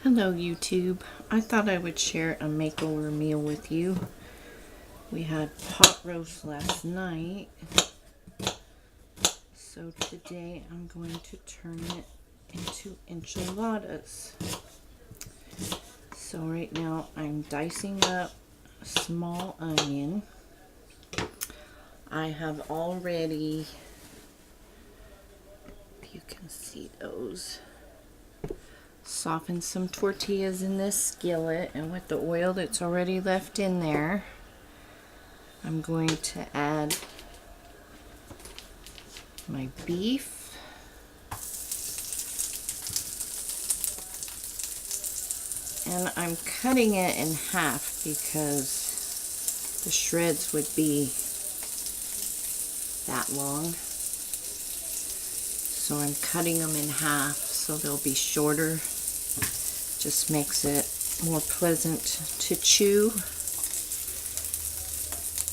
Hello YouTube. I thought I would share a makeover meal with you. We had pot roast last night. So today I'm going to turn it into enchiladas. So right now I'm dicing up a small onion. I have already, if you can see those, soften some tortillas in this skillet, and with the oil that's already left in there, I'm going to add my beef, and I'm cutting it in half because the shreds would be that long. So I'm cutting them in half so they'll be shorter. Just makes it more pleasant to chew.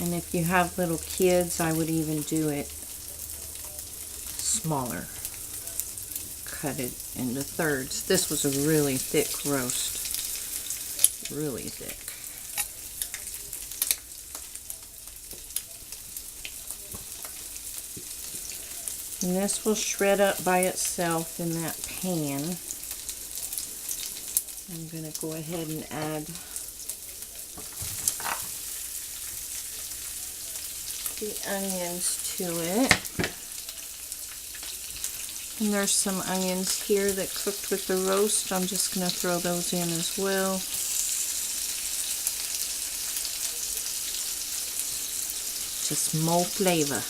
And if you have little kids, I would even do it smaller. Cut it into thirds. This was a really thick roast. Really thick. And this will shred up by itself in that pan. I'm going to go ahead and add the onions to it. And there's some onions here that cooked with the roast. I'm just going to throw those in as well. Just more flavor.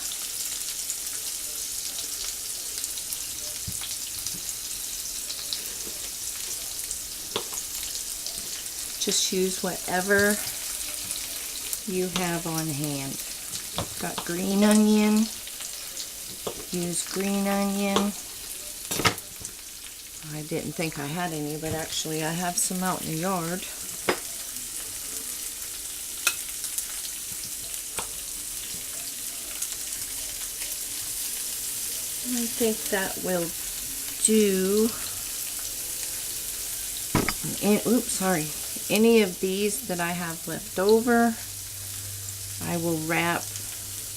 Just use whatever you have on hand. Got green onion, use green onion. I didn't think I had any, but actually I have some out in the yard. I think that will do. Oops, sorry. Any of these that I have left over, I will wrap.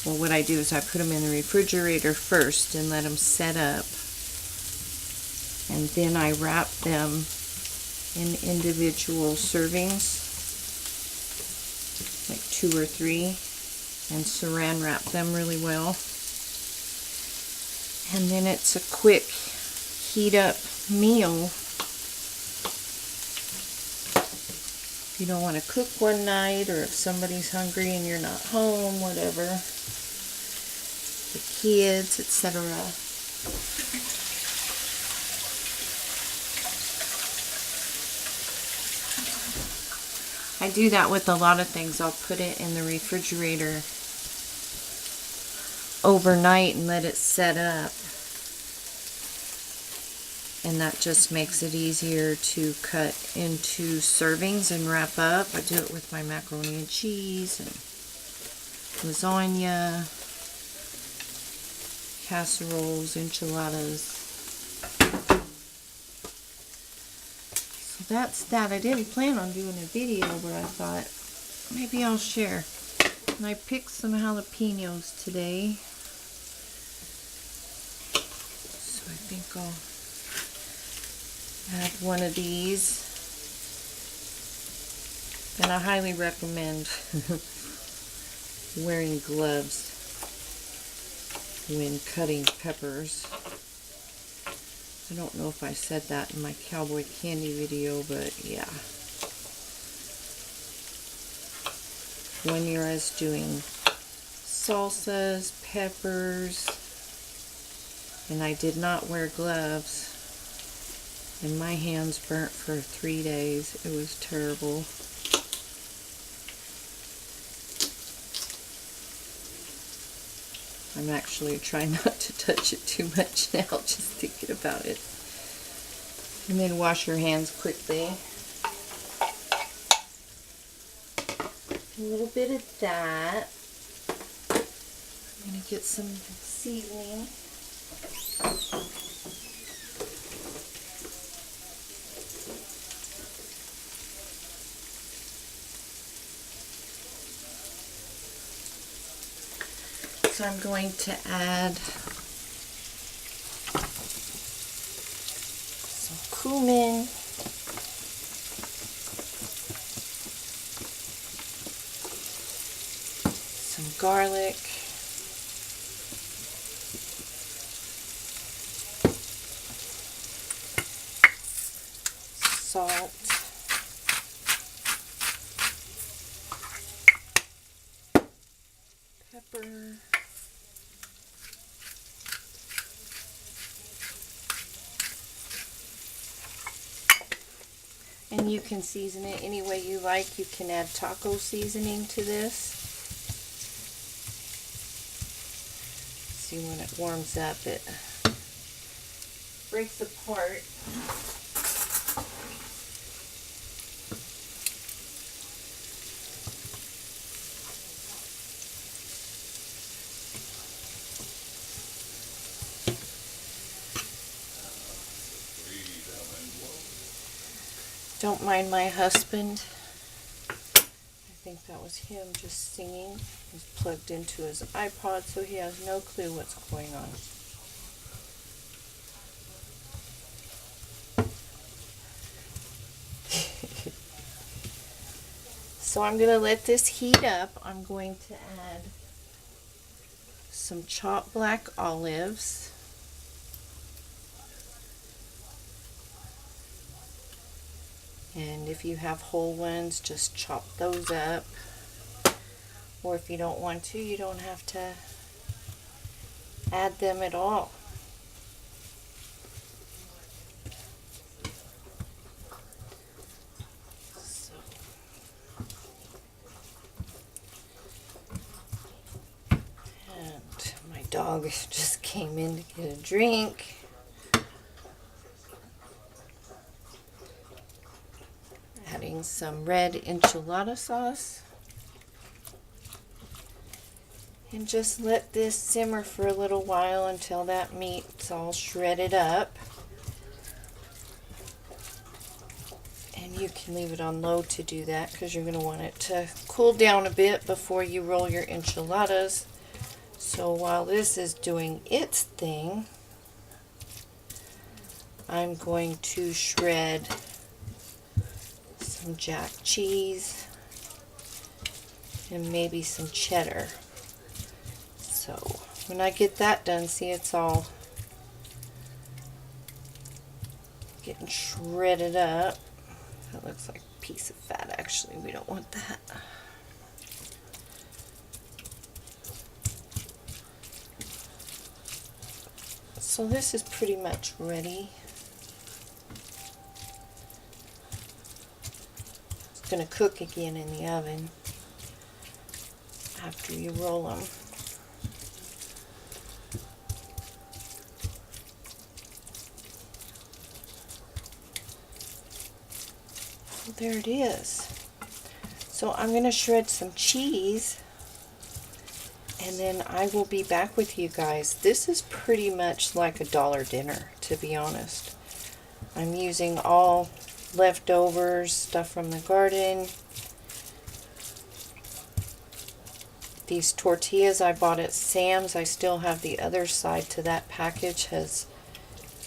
Well, what I do is I put them in the refrigerator first and let them set up. And then I wrap them in individual servings, like 2 or 3, and saran wrap them really well. And then it's a quick heat up meal. You don't want to cook one night, or if somebody's hungry and you're not home, whatever, the kids, etc. I do that with a lot of things. I'll put it in the refrigerator overnight and let it set up. And that just makes it easier to cut into servings and wrap up. I do it with my macaroni and cheese and lasagna, casseroles, enchiladas. So that's that. I didn't plan on doing a video, but I thought maybe I'll share. And I picked some jalapenos today. So I think I'll add one of these. And I highly recommend wearing gloves when cutting peppers. I don't know if I said that in my cowboy candy video, but yeah. When you're doing salsas, peppers, and I did not wear gloves, and my hands burnt for 3 days. It was terrible. I'm actually trying not to touch it too much now, just thinking about it. And then wash your hands quickly. A little bit of that. I'm going to get some seasoning. Next, I'm going to add some cumin, some garlic, salt, pepper, and you can season it any way you like. You can add taco seasoning to this. See, when it warms up, it breaks apart. Don't mind my husband. I think that was him just singing. He's plugged into his iPod, so he has no clue what's going on. So I'm going to let this heat up. I'm going to add some chopped black olives. And if you have whole ones, just chop those up. Or if you don't want to, you don't have to add them at all. So, and my dog just came in to get a drink. Adding some red enchilada sauce. And just let this simmer for a little while until that meat's all shredded up. And you can leave it on low to do that because you're going to want it to cool down a bit before you roll your enchiladas. So while this is doing its thing, I'm going to shred some jack cheese and maybe some cheddar. So when I get that done, see, it's all getting shredded up. That looks like a piece of fat, actually. We don't want that. So this is pretty much ready. It's going to cook again in the oven after you roll them. There it is. So I'm going to shred some cheese and then I will be back with you guys. This is pretty much like a dollar dinner, to be honest. I'm using all leftovers, stuff from the garden. These tortillas I bought at Sam's. I still have the other side to that package. Has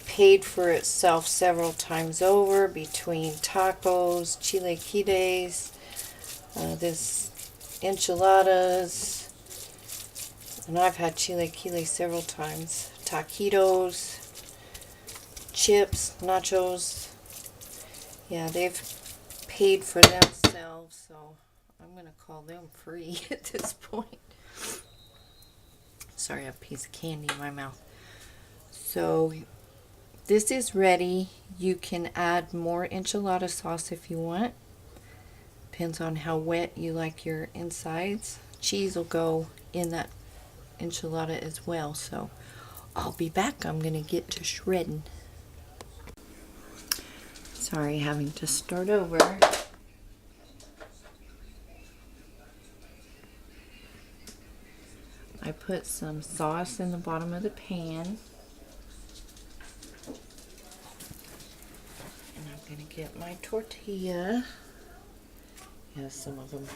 paid for itself several times over between tacos, chilaquiles, this enchiladas, and I've had chilaquiles several times, taquitos, chips, nachos. Yeah, they've paid for themselves, so I'm going to call them free at this point. Sorry, I have a piece of candy in my mouth. So this is ready. You can add more enchilada sauce if you want. Depends on how wet you like your insides. Cheese will go in that enchilada as well. So I'll be back. I'm going to get to shredding. Sorry, having to start over. I put some sauce in the bottom of the pan. And I'm going to get my tortilla. Yeah, some of them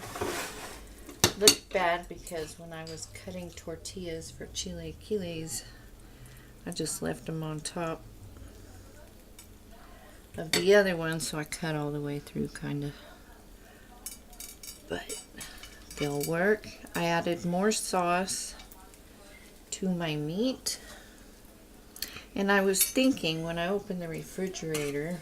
looked bad because when I was cutting tortillas for chilaquiles, I just left them on top of the other one, so I cut all the way through kind of. But they'll work. I added more sauce to my meat. And I was thinking when I opened the refrigerator,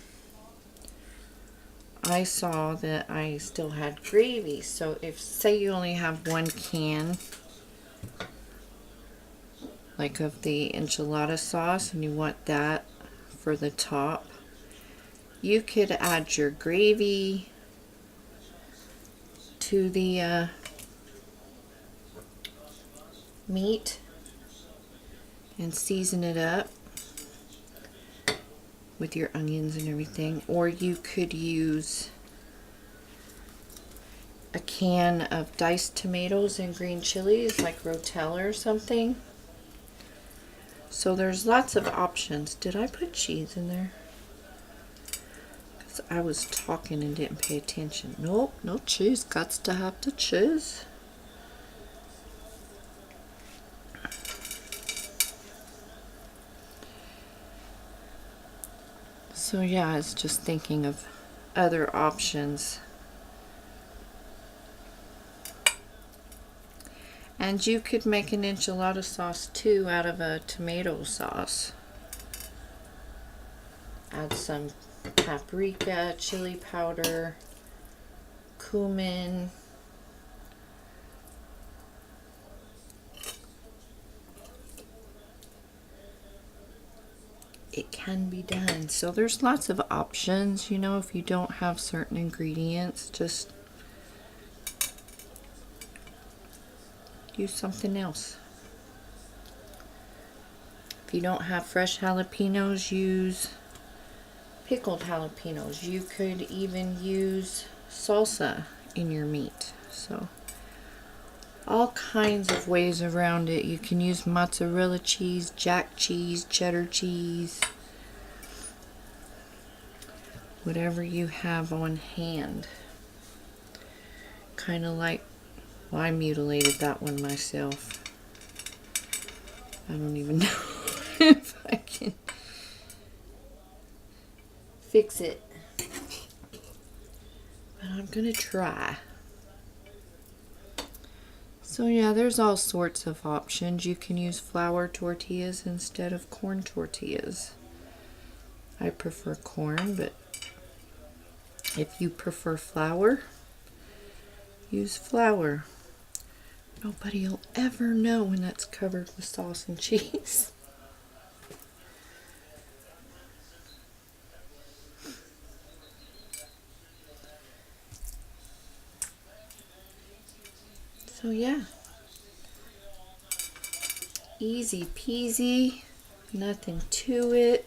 I saw that I still had gravy. So if, say you only have one can, like of the enchilada sauce, and you want that for the top, you could add your gravy to the meat and season it up with your onions and everything. Or you could use a can of diced tomatoes and green chilies, like Rotella or something. So there's lots of options. Did I put cheese in there? Because I was talking and didn't pay attention. Nope, no cheese. Got to have the cheese. So yeah, I was just thinking of other options. And you could make an enchilada sauce too out of a tomato sauce. Add some paprika, chili powder, cumin. It can be done. So there's lots of options, you know, if you don't have certain ingredients, just use something else. If you don't have fresh jalapenos, use pickled jalapenos. You could even use salsa in your meat. So all kinds of ways around it. You can use mozzarella cheese, jack cheese, cheddar cheese, whatever you have on hand. Kind of like, well, I mutilated that one myself. I don't even know if I can fix it, but I'm gonna try. So yeah, there's all sorts of options. You can use flour tortillas instead of corn tortillas. I prefer corn, but if you prefer flour, use flour. Nobody will ever know when that's covered with sauce and cheese. So yeah, easy peasy, nothing to it.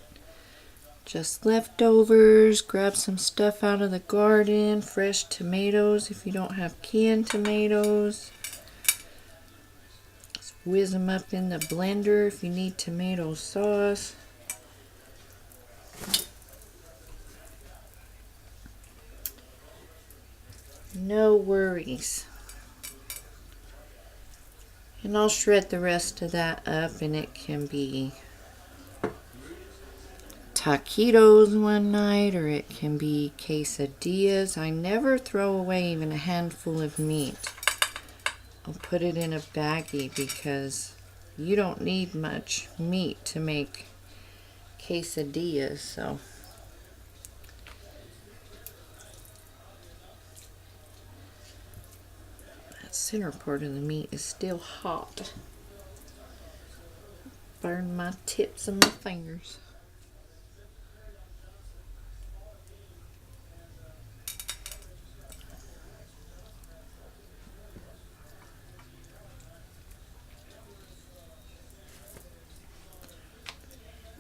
Just leftovers. Grab some stuff out of the garden, fresh tomatoes if you don't have canned tomatoes. Just whiz them up in the blender if you need tomato sauce. No worries. And I'll shred the rest of that up, and it can be taquitos one night, or it can be quesadillas. I never throw away even a handful of meat. I'll put it in a baggie because you don't need much meat to make quesadillas. So that center part of the meat is still hot. Burn my tips of my fingers.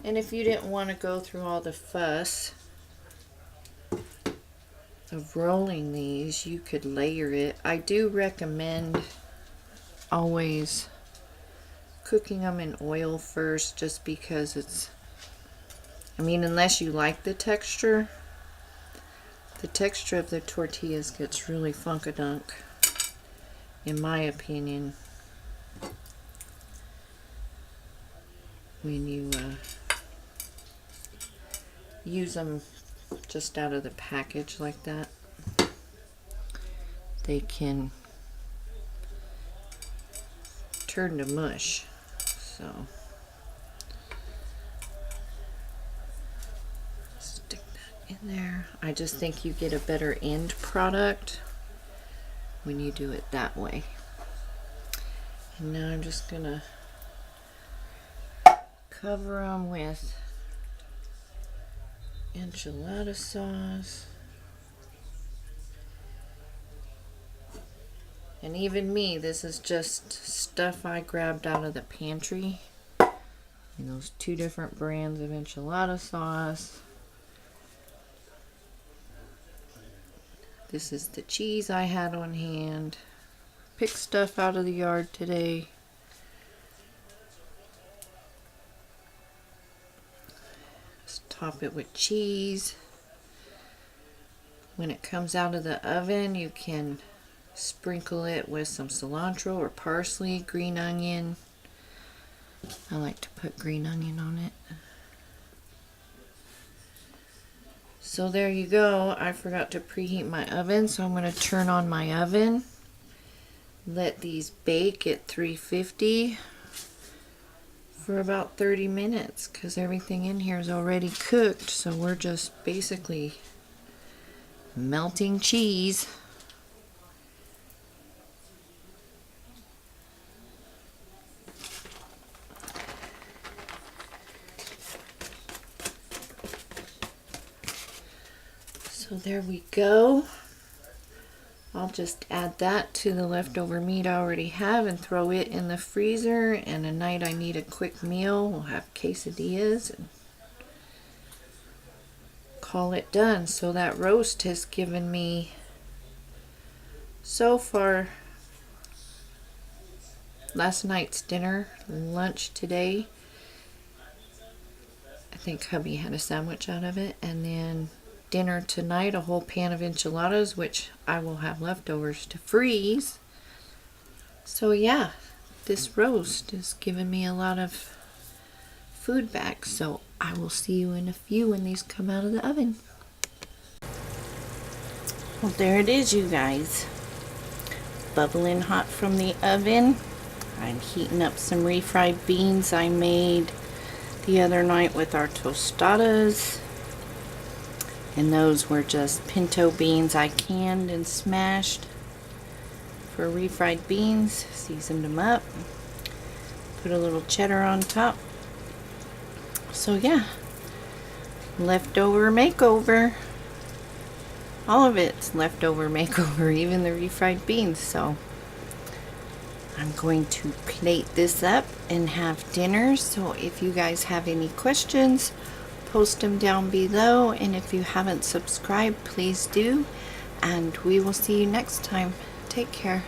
And if you didn't want to go through all the fuss of rolling these, you could layer it. I do recommend always cooking them in oil first, just because it's, I mean, unless you like the texture of the tortillas gets really funkadunk in my opinion, when you use them just out of the package like that, they can turn to mush. So stick that in there. I just think you get a better end product when you do it that way. And now I'm just gonna cover them with enchilada sauce. And even me, this is just stuff I grabbed out of the pantry. And those 2 different brands of enchilada sauce. This is the cheese I had on hand. Picked stuff out of the yard today. Just top it with cheese. When it comes out of the oven, you can sprinkle it with some cilantro or parsley, green onion. I like to put green onion on it. So there you go. I forgot to preheat my oven, so I'm going to turn on my oven. Let these bake at 350 for about 30 minutes because everything in here is already cooked. So we're just basically melting cheese. So there we go. I'll just add that to the leftover meat I already have and throw it in the freezer. And a night I need a quick meal, we'll have quesadillas and call it done. So that roast has given me, so far, last night's dinner, lunch today. I think hubby had a sandwich out of it, and then dinner tonight, a whole pan of enchiladas, which I will have leftovers to freeze. So yeah, this roast is giving me a lot of food back. So I will see you in a few when these come out of the oven. Well, there it is, you guys. Bubbling hot from the oven. I'm heating up some refried beans I made the other night with our tostadas. And those were just pinto beans I canned and smashed for refried beans. Seasoned them up. Put a little cheddar on top. So yeah, leftover makeover. All of it's leftover makeover, even the refried beans. So I'm going to plate this up and have dinner. So if you guys have any questions, post them down below, and if you haven't subscribed, please do, and we will see you next time. Take care.